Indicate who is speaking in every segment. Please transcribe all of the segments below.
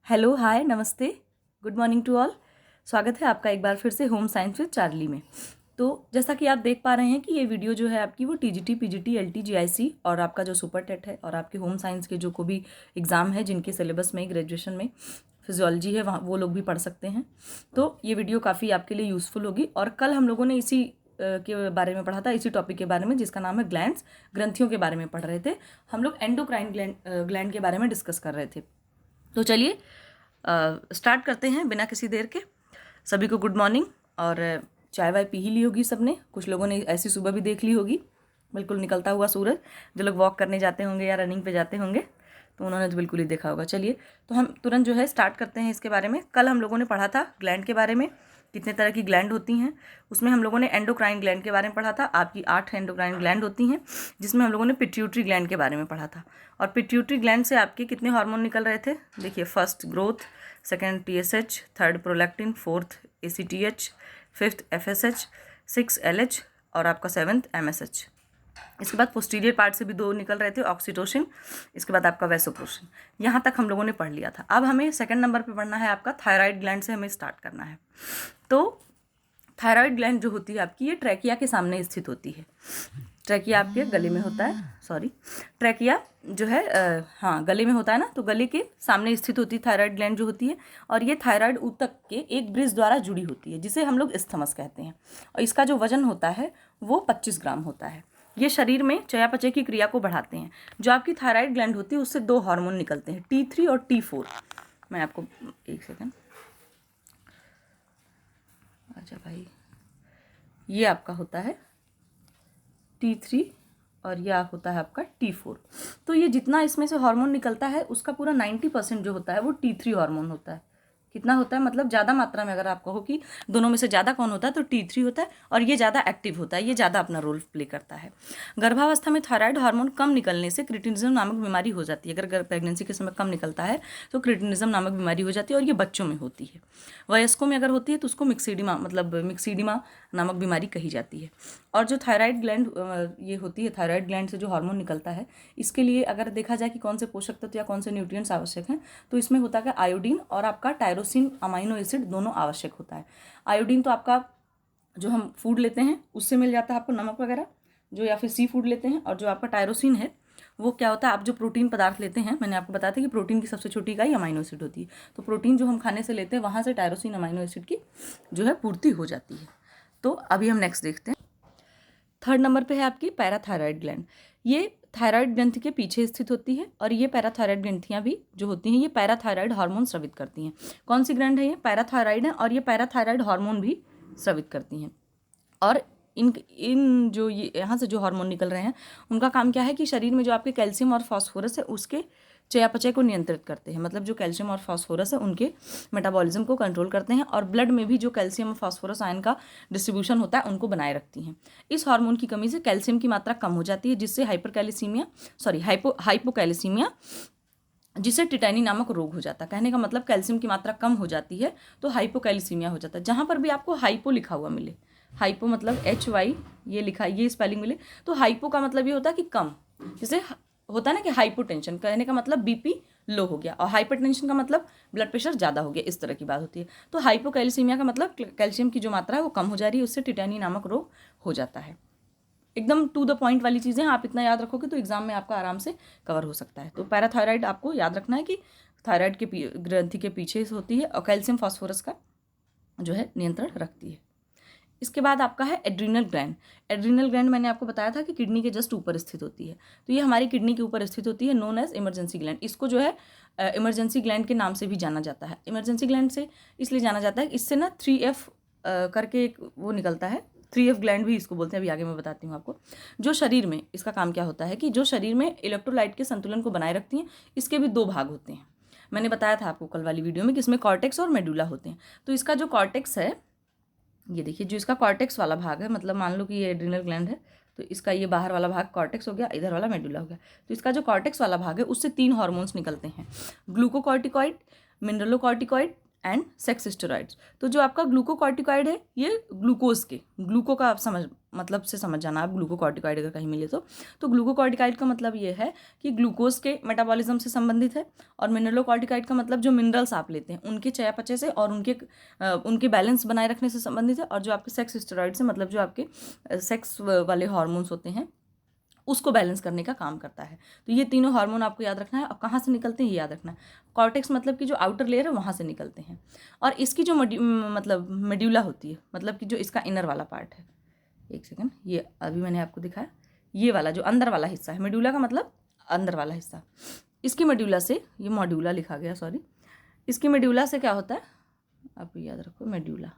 Speaker 1: Hello, हाय, नमस्ते, good morning to all. स्वागत है आपका एक बार फिर से होम साइंस विद चार्ली में। तो जैसा कि आप देख पा रहे हैं कि ये वीडियो जो है आपकी वो टीजीटी, पीजीटी, एलटी, जीआईसी और आपका जो सुपर टेट है और आपके होम साइंस के जो को भी एग्ज़ाम है जिनके सिलेबस में ग्रेजुएशन में फिजियोलॉजी है वहाँ वो लोग भी पढ़ सकते हैं। तो ये वीडियो काफ़ी आपके लिए यूज़फुल होगी। और कल हम लोगों ने इसी के बारे में पढ़ा था, इसी टॉपिक के बारे में जिसका नाम है ग्लैंड्स, ग्रंथियों के बारे में पढ़ रहे थे। हम लोग एंडोक्राइन ग्लैंड के बारे में डिस्कस कर रहे थे। तो चलिए स्टार्ट करते हैं बिना किसी देर के। सभी को गुड मॉर्निंग। और चाय वाय पी ही ली होगी सबने, कुछ लोगों ने ऐसी सुबह भी देख ली होगी, बिल्कुल निकलता हुआ सूरज। जो लोग वॉक करने जाते होंगे या रनिंग पे जाते होंगे तो उन्होंने तो बिल्कुल ही देखा होगा। चलिए तो हम तुरंत जो है स्टार्ट करते हैं इसके बारे में। कल हम लोगों ने पढ़ा था ग्लैंड के बारे में, कितने तरह की ग्लैंड होती हैं। उसमें हम लोगों ने एंडोक्राइन ग्लैंड के बारे में पढ़ा था। आपकी 8 एंडोक्राइन ग्लैंड होती हैं, जिसमें हम लोगों ने पिट्यूटरी ग्लैंड के बारे में पढ़ा था। और पिट्यूटरी ग्लैंड से आपके कितने हार्मोन निकल रहे थे? देखिए, first growth, second TSH, third prolactin, fourth ACTH, fifth FSH, 6 LH और आपका 7th MSH। इसके बाद पोस्टीरियर पार्ट से भी 2 निकल रहे थे, ऑक्सीटोसिन। इसके बाद आपका वैसोप्रेसिन। यहाँ तक हम लोगों ने पढ़ लिया था। अब हमें सेकंड नंबर पे पढ़ना है आपका थायराइड ग्लैंड से हमें स्टार्ट करना है। तो थायराइड ग्लैंड जो होती है आपकी, ये ट्रैकिया के सामने स्थित होती है। ट्रैकिया आपके गले में होता है, ट्रैकिया जो है गले में होता है ना, तो गले के सामने स्थित होती है थायराइड ग्लैंड जो होती है। और ये थायराइड ऊतक के एक ब्रिज द्वारा जुड़ी होती है, जिसे हम लोग इस्थमस कहते हैं। और इसका जो वजन होता है वो 25 ग्राम होता है। ये शरीर में चयापचय की क्रिया को बढ़ाते हैं। जो आपकी थायराइड ग्लैंड होती है उससे 2 हार्मोन निकलते हैं, T3 और T4। मैं आपको एक सेकेंड, अच्छा भाई, ये आपका होता है T3 और यह होता है आपका T4। तो ये जितना इसमें से हार्मोन निकलता है उसका पूरा 90% जो होता है वो T3 हार्मोन होता है। कितना होता है मतलब ज़्यादा मात्रा में, अगर आप कहो कि दोनों में से ज़्यादा कौन होता है तो T3 होता है। और ये ज़्यादा एक्टिव होता है, ये ज़्यादा अपना रोल प्ले करता है। गर्भावस्था में थायराइड हार्मोन कम निकलने से क्रिटिनिज्म नामक बीमारी हो जाती है। अगर प्रेगनेंसी के समय कम निकलता है तो क्रिटिनिज्म नामक बीमारी हो जाती है, और ये बच्चों में होती है। वयस्कों में अगर होती है तो उसको मिक्सीडिमा नामक बीमारी कही जाती है। और जो थायराइड ग्लैंड ये होती है, थायराइड ग्लैंड से जो हार्मोन निकलता है, इसके लिए अगर देखा जाए कि कौन से पोषक तत्व या कौन से न्यूट्रिएंट्स आवश्यक हैं, तो इसमें होता है आयोडीन और आपका टायरोसिन अमाइनो एसिड दोनों आवश्यक होता है। आयोडीन तो आपका जो हम फूड लेते हैं उससे मिल जाता है आपको, नमक वगैरह जो, या फिर सी फूड लेते हैं। और जो आपका टायरोसिन है वो क्या होता है, आप जो प्रोटीन पदार्थ लेते हैं, मैंने आपको बताया था कि प्रोटीन की सबसे छोटी इकाई अमाइनो एसिड होती है। तो प्रोटीन जो हम खाने से लेते हैं वहाँ से टायरोसिन अमाइनो एसिड की जो है पूर्ति हो जाती है। तो अभी हम नेक्स्ट देखते हैं। थर्ड नंबर पे है आपकी पैराथायराइड ग्लैंड। ये थायराइड ग्रंथि के पीछे स्थित होती है। और ये पैराथायराइड ग्रंथियाँ भी जो होती हैं ये पैराथायराइड हार्मोन स्रावित करती हैं। कौन सी ग्रंथ है ये? पैराथायराइड है। और ये पैराथायराइड हार्मोन भी स्रावित करती हैं। और इन जो ये यहाँ से जो हार्मोन निकल रहे हैं उनका काम क्या है कि शरीर में जो आपके कैल्शियम और फास्फोरस है उसके चयापचय को नियंत्रित करते हैं। मतलब जो कैल्शियम और फास्फोरस है उनके मेटाबॉलिज्म को कंट्रोल करते हैं। और ब्लड में भी जो कैल्शियम और फास्फोरस आयन का डिस्ट्रीब्यूशन होता है उनको बनाए रखती हैं। इस हार्मोन की कमी से कैल्शियम की मात्रा कम हो जाती है, जिससे हाइपोकैलिसीमिया, जिससे टिटैनी नामक रोग हो जाता है। कहने का मतलब कैल्शियम की मात्रा कम हो जाती है तो हाइपोकैलिसीमिया हो जाता है। जहाँ पर भी आपको हाइपो लिखा हुआ मिले, हाइपो मतलब HY ये लिखा, ये स्पेलिंग मिले, तो हाइपो का मतलब ये होता है कि कम। जैसे होता है ना कि हाइपोटेंशन, कहने का मतलब BP लो हो गया, और हाइपरटेंशन का मतलब ब्लड प्रेशर ज़्यादा हो गया, इस तरह की बात होती है। तो हाइपोकैलिसीमिया का मतलब कैल्शियम की जो मात्रा है वो कम हो जा रही है, उससे टिटैनी नामक रोग हो जाता है। एकदम टू द पॉइंट वाली चीज़ें आप इतना याद रखोगे तो एग्जाम में आपका आराम से कवर हो सकता है। तो पैराथायराइड आपको याद रखना है कि थायराइड के ग्रंथि के पीछे होती है और कैल्शियम फास्फोरस का जो है नियंत्रण रखती है। इसके बाद आपका है एड्रीनल ग्लैंड। एड्रीनल ग्लैंड मैंने आपको बताया था कि किडनी के जस्ट ऊपर स्थित होती है। तो ये हमारी किडनी के ऊपर स्थित होती है, नोन एज इमरजेंसी ग्लैंड। इसको जो है इमरजेंसी ग्लैंड के नाम से भी जाना जाता है। इमरजेंसी ग्लैंड से इसलिए जाना जाता है, इससे ना 3F करके एक वो निकलता है, 3F ग्लैंड भी इसको बोलते हैं। अभी आगे मैं बताती हूँ आपको। जो शरीर में इसका काम क्या होता है कि जो शरीर में इलेक्ट्रोलाइट के संतुलन को बनाए रखती हैं। इसके भी 2 भाग होते हैं। मैंने बताया था आपको कल वाली वीडियो में कि इसमें कॉर्टेक्स और मेडुला होते हैं। तो इसका जो कॉर्टेक्स है, ये देखिए, जो इसका कॉर्टेक्स वाला भाग है, मतलब मान लो कि ये एड्रिनल ग्लैंड है तो इसका ये बाहर वाला भाग कॉर्टेक्स हो गया, इधर वाला मेडुला हो गया। तो इसका जो कॉर्टेक्स वाला भाग है उससे 3 हार्मोन्स निकलते हैं, glucocorticoid, mineralocorticoid and sex steroids. तो जो आपका ग्लूकोकॉर्टिकॉइड है ये ग्लूकोज के, ग्लूको का आप समझ जाना आप, ग्लूकोकॉर्टिकॉइड अगर कहीं मिले तो ग्लूकोकॉर्टिकॉइड का मतलब ये है कि ग्लूकोज के मेटाबॉलिज्म से संबंधित है, और मिनरलोकॉर्टिकॉइड का मतलब जो मिनरल्स आप लेते हैं उनके चयापचय से और उनके बैलेंस बनाए रखने से संबंधित है। और जो आपके सेक्स स्टेरॉइड से मतलब जो आपके सेक्स वाले हार्मोन्स होते हैं उसको बैलेंस करने का काम करता है। तो ये तीनों हार्मोन आपको याद रखना है। अब कहाँ से निकलते हैं ये याद रखना है। कॉर्टेक्स मतलब कि जो आउटर लेयर है वहाँ से निकलते हैं, और इसकी जो मतलब मेड्यूला होती है, मतलब कि जो इसका इनर वाला पार्ट है, एक सेकेंड, ये अभी मैंने आपको दिखाया, ये वाला जो अंदर वाला हिस्सा है, मेड्यूला का मतलब अंदर वाला हिस्सा, इसकी मेड्यूला से, ये मॉड्यूला लिखा गया सॉरी, इसकी मेड्यूला से क्या होता है आप याद रखो, मेड्यूला,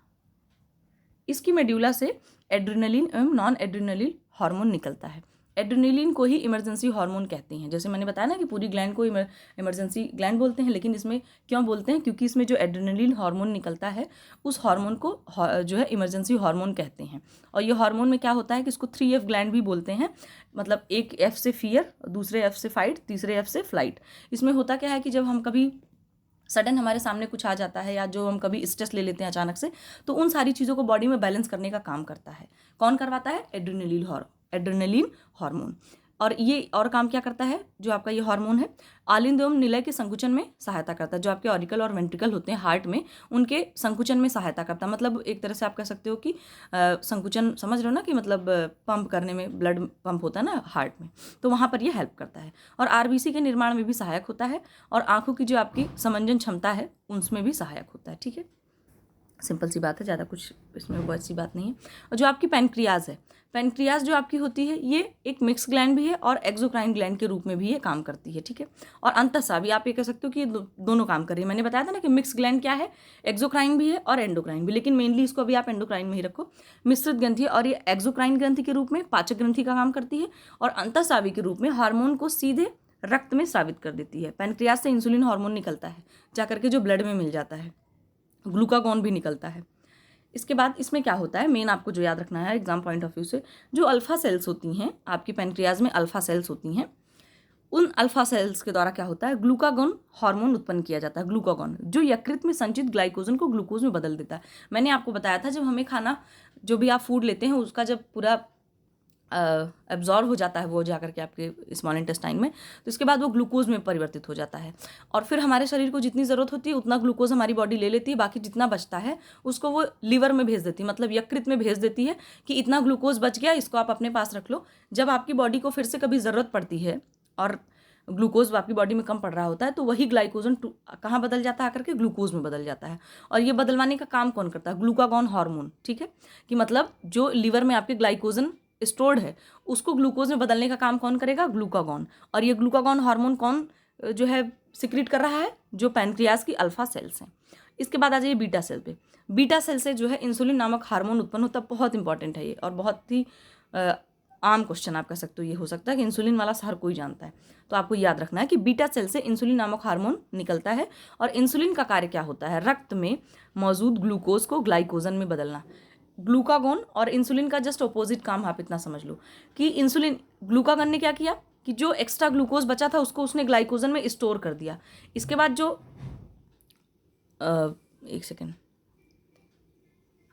Speaker 1: इसकी मेड्यूला से एड्रेनलिन एवं नॉन एड्रेनलिन हार्मोन निकलता है। एड्रेनलिन को ही इमरजेंसी हार्मोन कहते हैं। जैसे मैंने बताया ना कि पूरी ग्लैंड को इमरजेंसी ग्लैंड बोलते हैं, लेकिन इसमें क्यों बोलते हैं, क्योंकि इसमें जो एड्रेनलिन हार्मोन निकलता है उस हार्मोन को जो है इमरजेंसी हार्मोन कहते हैं। और ये हार्मोन में क्या होता है कि इसको 3F ग्लैंड भी बोलते हैं, मतलब एक F से फियर, दूसरे F से फाइट, तीसरे F से फ्लाइट। इसमें होता क्या है कि जब हम कभी सडन हमारे सामने कुछ आ जाता है, या जो हम कभी स्ट्रेस ले लेते हैं अचानक से, तो उन सारी चीज़ों को बॉडी में बैलेंस करने का काम करता है। कौन करवाता है? Adrenaline hormone. और ये और काम क्या करता है, जो आपका ये हार्मोन है, आलिंद एवं निलय के संकुचन में सहायता करता है। जो आपके ऑरिकल और वेंट्रिकल होते हैं हार्ट में, उनके संकुचन में सहायता करता है। मतलब एक तरह से आप कह सकते हो कि संकुचन, समझ रहे हो ना, कि मतलब पंप करने में, ब्लड पंप होता है ना हार्ट में, तो वहाँ पर ये हेल्प करता है। और आरबीसी के निर्माण में भी सहायक होता है, और आँखों की जो आपकी समंजन क्षमता है उसमें भी सहायक होता है। ठीक है, सिंपल सी बात है, ज़्यादा कुछ इसमें बहुत सी बात नहीं है। और जो आपकी पैनक्रियाज है, पैनक्रियाज जो आपकी होती है ये एक मिक्स ग्लैंड भी है और एक्सोक्राइन ग्लैंड के रूप में भी ये काम करती है। ठीक है, और अंतःस्रावी आप ये कह सकते हो कि ये दोनों काम कर रही है। मैंने बताया था ना कि मिक्स ग्लैंड क्या है, एक्सोक्राइन भी है और एंडोक्राइन भी, लेकिन मेनली इसको अभी आप एंडोक्राइन में ही रखो। मिश्रित ग्रंथि, और ये एक्सोक्राइन ग्रंथि के रूप में पाचक ग्रंथि का काम करती है, और अंतःस्रावी के रूप में हार्मोन को सीधे रक्त में स्रावित कर देती है। पैनक्रियाज से इंसुलिन हार्मोन निकलता है जाकर के, जो ब्लड में मिल जाता है, ग्लूकागॉन भी निकलता है। इसके बाद इसमें क्या होता है, मेन आपको जो याद रखना है एग्जाम पॉइंट ऑफ व्यू से, जो अल्फा सेल्स होती हैं आपकी पैनक्रियाज में, अल्फा सेल्स होती हैं, उन अल्फा सेल्स के द्वारा क्या होता है, ग्लूकागॉन हार्मोन उत्पन्न किया जाता है। ग्लूकागॉन जो यकृत में संचित ग्लाइकोजन को ग्लूकोज में बदल देता है। मैंने आपको बताया था जब हमें खाना, जो भी आप फूड लेते हैं, उसका जब पूरा एब्जॉर्ब हो जाता है वो जाकर के आपके स्मॉल इंटेस्टाइन में, तो इसके बाद वो ग्लूकोज में परिवर्तित हो जाता है, और फिर हमारे शरीर को जितनी ज़रूरत होती है उतना ग्लूकोज हमारी बॉडी ले लेती है। बाकी जितना बचता है उसको वो लीवर में भेज देती है, मतलब यकृत में भेज देती है कि इतना ग्लूकोज बच गया, इसको आप अपने पास रख लो। जब आपकी बॉडी को फिर से कभी ज़रूरत पड़ती है और ग्लूकोज आपकी बॉडी में कम पड़ रहा होता है, तो वही ग्लाइकोजन कहाँ बदल जाता है, आकर के ग्लूकोज में बदल जाता है। और ये बदलवाने का काम कौन करता है? Glucagon hormone. ठीक है, कि मतलब जो लीवर में आपके ग्लाइकोजन स्टोर्ड है उसको ग्लूकोज में बदलने का काम कौन करेगा? ग्लूकागॉन। और ये ग्लूकागॉन हार्मोन कौन जो है सिक्रीट कर रहा है? जो पैनक्रियाज की अल्फा सेल्स हैं। इसके बाद आ जाइए बीटा सेल पे। बीटा सेल से जो है इंसुलिन नामक हार्मोन उत्पन्न होता है। बहुत इंपॉर्टेंट है ये, और बहुत ही आम क्वेश्चन आप कह सकते हो ये हो सकता है कि इंसुलिन वाला हर कोई जानता है, तो आपको याद रखना है कि बीटा सेल से इंसुलिन नामक हार्मोन निकलता है। और इंसुलिन का कार्य क्या होता है? रक्त में मौजूद ग्लूकोज को ग्लाइकोजन में बदलना। ग्लूकागॉन और इंसुलिन का जस्ट अपोजिट काम आप इतना समझ लो कि इंसुलिन, ग्लूकागॉन ने क्या किया कि जो एक्स्ट्रा ग्लूकोज बचा था उसको उसने ग्लाइकोजन में स्टोर कर दिया। इसके बाद जो एक सेकेंड,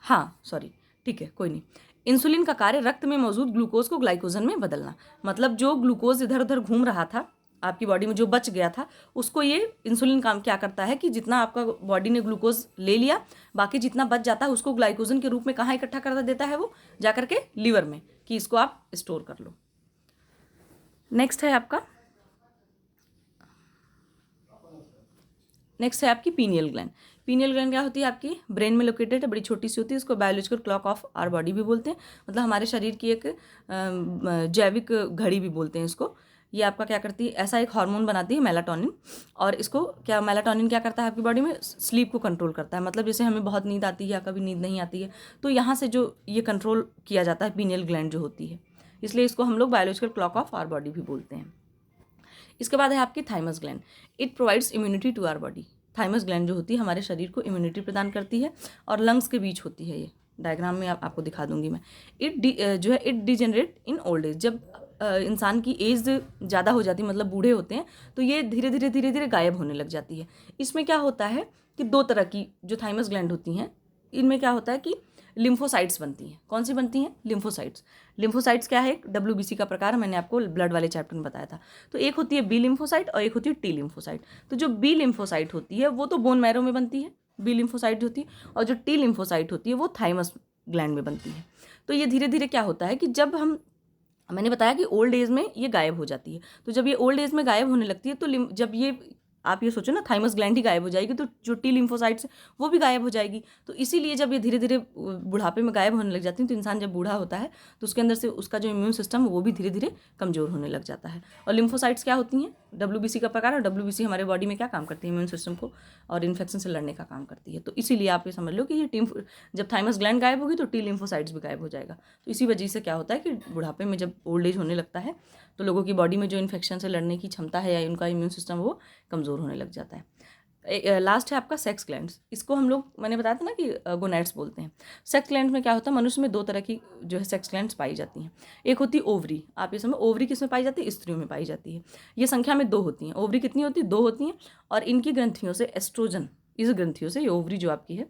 Speaker 1: हाँ सॉरी, ठीक है कोई नहीं। इंसुलिन का कार्य रक्त में मौजूद ग्लूकोज को ग्लाइकोजन में बदलना, मतलब जो ग्लूकोज इधर उधर घूम रहा था आपकी बॉडी में, जो बच गया था, उसको ये इंसुलिन काम क्या करता है कि जितना आपका बॉडी ने ग्लूकोज ले लिया, बाकी जितना बच जाता है उसको ग्लाइकोजन के रूप में कहाँ इकट्ठा कर देता है? वो जाकर के लीवर में, कि इसको आप स्टोर कर लो। नेक्स्ट है आपकी पीनियल ग्लैंड। पीनियल ग्लैंड क्या होती है? आपकी ब्रेन में लोकेटेड है, बड़ी छोटी सी होती है। इसको biological clock of our body भी बोलते हैं, मतलब हमारे शरीर की एक जैविक घड़ी भी बोलते हैं इसको। ये आपका क्या करती है, ऐसा एक हार्मोन बनाती है मेलाटोनिन, और इसको क्या, मेलाटोनिन क्या करता है आपकी बॉडी में? स्लीप को कंट्रोल करता है। मतलब जैसे हमें बहुत नींद आती है या कभी नींद नहीं आती है, तो यहाँ से जो ये कंट्रोल किया जाता है पीनियल ग्लैंड जो होती है, इसलिए इसको हम लोग biological clock of our body भी बोलते हैं। इसके बाद है आपकी thymus gland. It provides immunity to our body. Thymus gland जो होती है हमारे शरीर को इम्यूनिटी प्रदान करती है, और लंग्स के बीच होती है। ये डायग्राम में आपको दिखा दूंगी मैं। इट जो है it degenerate in old age. जब इंसान की एज ज़्यादा हो जाती है, मतलब बूढ़े होते हैं, तो ये धीरे धीरे धीरे धीरे गायब होने लग जाती है। इसमें क्या होता है कि दो तरह की जो थाइमस ग्लैंड होती हैं, इनमें क्या होता है कि लिम्फोसाइट्स बनती हैं। कौन सी बनती हैं? लिम्फोसाइट्स। लिम्फोसाइट्स क्या है? WBC का प्रकार, मैंने आपको ब्लड वाले चैप्टर में बताया था। तो एक होती है बी लिम्फोसाइट और एक होती है टी लिम्फोसाइट। तो जो बी लिम्फोसाइट होती है वो तो बोन मैरो में बनती है, बी लिम्फोसाइट होती है, और जो टी लिम्फोसाइट होती है वो थाइमस ग्लैंड में बनती है। तो ये धीरे धीरे क्या होता है कि जब मैंने बताया कि ओल्ड एज में ये गायब हो जाती है। तो जब ये ओल्ड एज में गायब होने लगती है तो जब ये आप ये सोचो ना, थाइमस ग्लैंड ही गायब हो जाएगी तो जो टी लिम्फोसाइट्स है वो भी गायब हो जाएगी। तो इसीलिए जब ये धीरे धीरे बुढ़ापे में गायब होने लग जाती हैं तो इंसान जब बूढ़ा होता है तो उसके अंदर से उसका जो इम्यून सिस्टम है वो भी धीरे धीरे कमज़ोर होने लग जाता है। और लिम्फोसाइट्स क्या होती हैं? WBC का प्रकार, और WBC हमारे बॉडी में क्या काम करती है? इम्यून सिस्टम को और इन्फेक्शन से लड़ने का काम करती है। तो इसीलिए आप ये समझ लो कि ये जब थाइमस ग्लैंड गायब होगी तो टी लिम्फोसाइट्स भी गायब हो जाएगा। तो इसी वजह से क्या होता है कि बुढ़ापे में जब ओल्ड एज होने लगता है तो लोगों की बॉडी में जो इन्फेक्शन से लड़ने की क्षमता है या उनका इम्यून सिस्टम वो कमज़ोर होने लग जाता है। लास्ट है आपका सेक्स ग्लैंड्स। इसको हम लोग, मैंने बताया था ना कि गोनैड्स बोलते हैं। सेक्स ग्लैंड में क्या होता है? मनुष्य में दो तरह की जो है सेक्स ग्लैंड्स पाई जाती हैं। एक होती है ओवरी। आप ये समझो, ओवरी किस में पाई जाती है? स्त्रियों में पाई जाती है। ये संख्या में 2 होती हैं। ओवरी कितनी होती है? 2 होती हैं। और इनकी ग्रंथियों से एस्ट्रोजन, इस ग्रंथियों से, ये ओवरी जो आपकी है,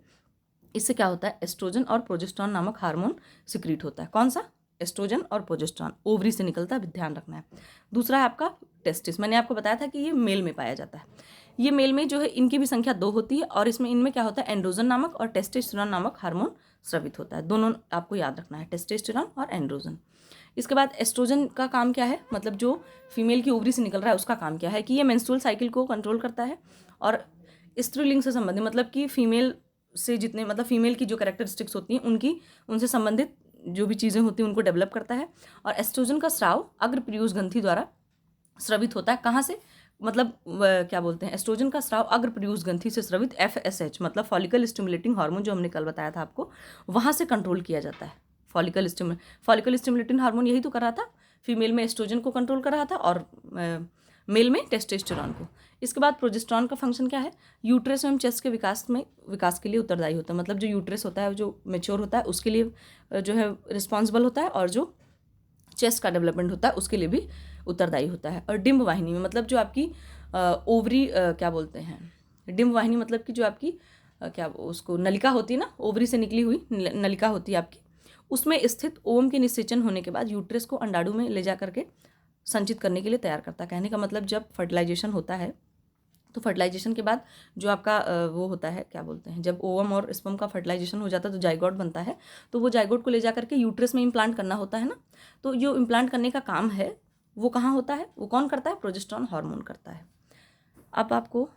Speaker 1: इससे क्या होता है? एस्ट्रोजन और प्रोजेस्टेरॉन नामक हार्मोन सिक्रीट होता है। कौन सा? एस्ट्रोजन और प्रोजेस्टेरॉन ओवरी से निकलता है, ध्यान रखना है। दूसरा है आपका टेस्टिस। मैंने आपको बताया था कि ये मेल में पाया जाता है। ये मेल में जो है इनकी भी संख्या 2 होती है और इनमें क्या होता है? एंड्रोजन नामक और टेस्टोस्टेरोन नामक हार्मोन स्रावित होता है। दोनों आपको याद रखना है, टेस्टोस्टेरोन और एंड्रोजन। इसके बाद एस्ट्रोजन का काम क्या है? मतलब जो फीमेल की ओवरी से निकल रहा है उसका काम क्या है? कि ये मेंस्ट्रुअल साइकिल को कंट्रोल करता है और स्त्रीलिंग से संबंधित, मतलब कि फीमेल से जितने, मतलब फीमेल की जो कैरेक्टरिस्टिक्स होती हैं उनसे संबंधित जो भी चीज़ें होती हैं उनको डेवलप करता है। और एस्ट्रोजन का स्राव अग्र पीयूष ग्रंथि द्वारा स्रावित होता है। कहाँ से? मतलब क्या बोलते हैं, एस्ट्रोजन का स्राव अग्र पीयूष ग्रंथि से स्रावित FSH, मतलब फॉलिकल स्टिमुलेटिंग हार्मोन, जो हमने कल बताया था आपको, वहाँ से कंट्रोल किया जाता है। फॉलिकल स्टिमुलेटिंग हार्मोन यही तो कर रहा था, फीमेल में एस्ट्रोजन को कंट्रोल कर रहा था और मेल में टेस्टोस्टेरोन को। इसके बाद प्रोजेस्टेरॉन का फंक्शन क्या है? यूट्रस एवं चेस्ट के विकास के लिए उत्तरदायी होता है। मतलब जो यूट्रस होता है, जो मेच्योर होता है, उसके लिए जो है रिस्पॉन्सिबल होता है, और जो चेस्ट का डेवलपमेंट होता है उसके लिए भी उत्तरदायी होता है। और डिम्ब वाहिनी में, मतलब जो आपकी ओवरी क्या बोलते हैं, डिम्ब वाहिनी मतलब कि जो आपकी क्या उसको नलिका होती है ना, ओवरी से निकली हुई नलिका होती है आपकी, उसमें स्थित ओवम के निषेचन होने के बाद यूट्रस को अंडाणु में ले जा करके संचित करने के लिए तैयार करता है। कहने का मतलब जब फर्टिलाइजेशन होता है तो फर्टिलाइजेशन के बाद जो आपका वो होता है, क्या बोलते हैं, जब ओवम और स्पर्म का फर्टिलाइजेशन हो जाता है तो जाइगोट बनता है। तो वो जाइगोट को ले जा करके यूट्रस में इम्प्लांट करना होता है ना। तो जो इम्प्लांट करने का काम है वो कहाँ होता है? वो कौन करता है? प्रोजेस्टेरॉन हार्मोन करता है। अब आपको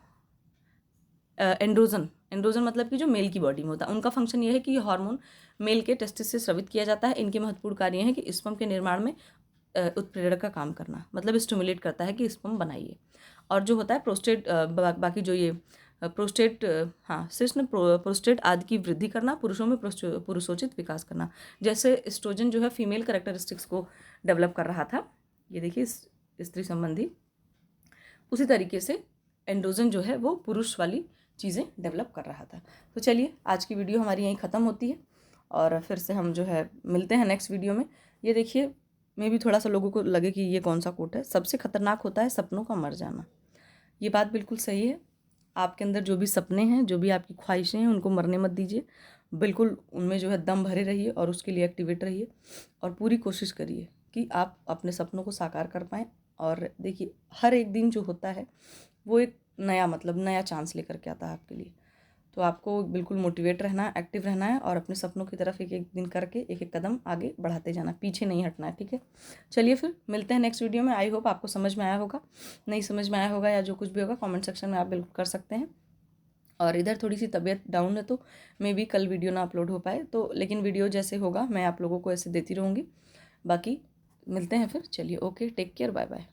Speaker 1: एंड्रोजन मतलब कि जो मेल की बॉडी में होता है, उनका फंक्शन ये है कि ये हार्मोन मेल के टेस्टिस से स्रावित किया जाता है। इनके महत्वपूर्ण कार्य हैं कि स्पर्म के निर्माण में उत्प्रेरक का काम करना, मतलब स्टिमुलेट करता है कि स्पर्म बनाइए। और जो होता है प्रोस्टेट, बाकी जो ये प्रोस्टेट, शिश्न प्रोस्टेट आदि की वृद्धि करना, पुरुषों में पुरुषोचित विकास करना। जैसे एस्ट्रोजन जो है फीमेल कैरेक्टरिस्टिक्स को डेवलप कर रहा था, ये देखिए स्त्री संबंधी, उसी तरीके से एंड्रोजन जो है वो पुरुष वाली चीज़ें डेवलप कर रहा था। तो चलिए आज की वीडियो हमारी यहीं ख़त्म होती है और फिर से हम जो है मिलते हैं नेक्स्ट वीडियो में। ये देखिए, मैं भी थोड़ा सा लोगों को लगे कि ये कौन सा कोट है, सबसे खतरनाक होता है सपनों का मर जाना। ये बात बिल्कुल सही है। आपके अंदर जो भी सपने हैं, जो भी आपकी ख्वाहिशें हैं, उनको मरने मत दीजिए। बिल्कुल उनमें जो है दम भरे रहिए और उसके लिए एक्टिवेट रहिए और पूरी कोशिश करिए कि आप अपने सपनों को साकार कर पाएँ। और देखिए, हर एक दिन जो होता है वो एक नया चांस लेकर के आता है आपके लिए। तो आपको बिल्कुल मोटिवेट रहना है, एक्टिव रहना है और अपने सपनों की तरफ एक एक दिन करके एक एक कदम आगे बढ़ाते जाना, पीछे नहीं हटना है, ठीक है। चलिए फिर मिलते हैं नेक्स्ट वीडियो में। आई होप आपको समझ में आया होगा। नहीं समझ में आया होगा या जो कुछ भी होगा कमेंट सेक्शन में आप बिल्कुल कर सकते हैं। और इधर थोड़ी सी तबीयत डाउन है तो मे बी कल वीडियो ना अपलोड हो पाए, तो लेकिन वीडियो जैसे होगा मैं आप लोगों को ऐसे देती रहूँगी। बाकी मिलते हैं फिर। चलिए, okay, take care, bye bye.